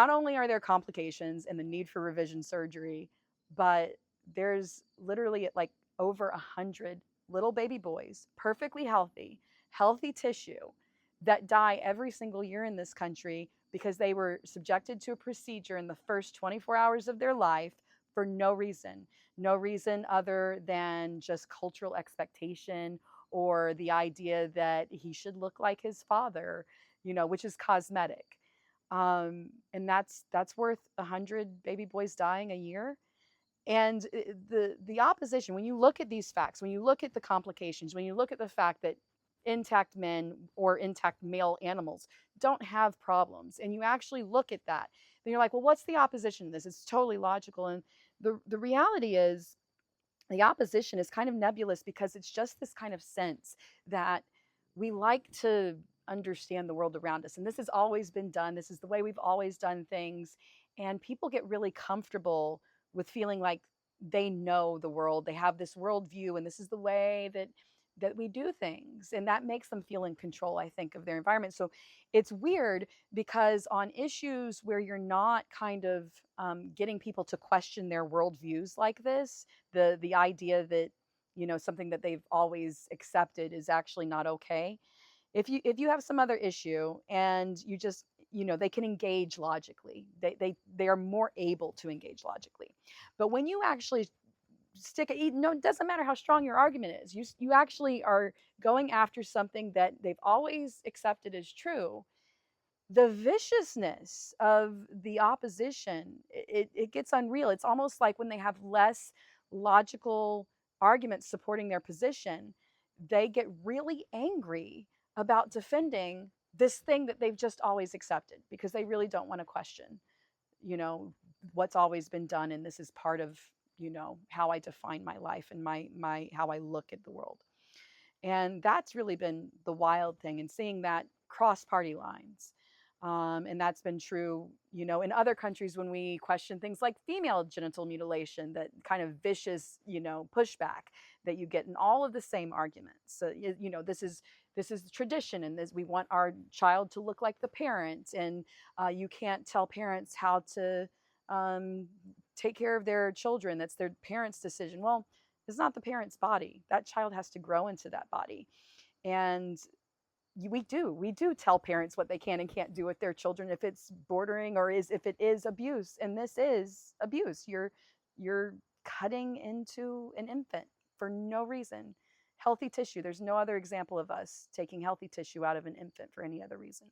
Not only are there complications and the need for revision surgery, but there's literally like over 100 little baby boys, perfectly healthy, healthy tissue, that die every single year in this country because they were subjected to a procedure in the first 24 hours of their life for no reason. No reason other than just cultural expectation or the idea that he should look like his father, which is cosmetic. And that's worth 100 baby boys dying a year. And the opposition, when you look at these facts, when you look at the complications, when you look at the fact that intact men or intact male animals don't have problems, and you actually look at that, then you're like, well, what's the opposition to this? It's totally logical. And the reality is, the opposition is kind of nebulous because it's just this kind of sense that we like to understand the world around us. And this has always been done. This is the way we've always done things. And people get really comfortable with feeling like they know the world. They have this worldview, and this is the way that we do things. And that makes them feel in control, I think, of their environment. So it's weird because on issues where you're not kind of getting people to question their worldviews like this, the idea that something that they've always accepted is actually not okay. If you have some other issue and you just they can engage logically, they are more able to engage logically. But when you actually stick it, it doesn't matter how strong your argument is, you actually are going after something that they've always accepted as true. The viciousness of the opposition, it gets unreal. It's almost like when they have less logical arguments supporting their position, they get really angry about defending this thing that they've just always accepted because they really don't want to question, you know, what's always been done. And this is part of, how I define my life and my how I look at the world. And that's really been the wild thing, and seeing that cross party lines. And that's been true, in other countries when we question things like female genital mutilation, that kind of vicious, pushback that you get in all of the same arguments. So, this is tradition, and this we want our child to look like the parent, and you can't tell parents how to um, take care of their children. That's their parents' decision. Well, it's not the parent's body. That child has to grow into that body. And we do tell parents what they can and can't do with their children if it's bordering, or if it is abuse. And this is abuse. You're cutting into an infant for no reason. Healthy tissue. There's no other example of us taking healthy tissue out of an infant for any other reason.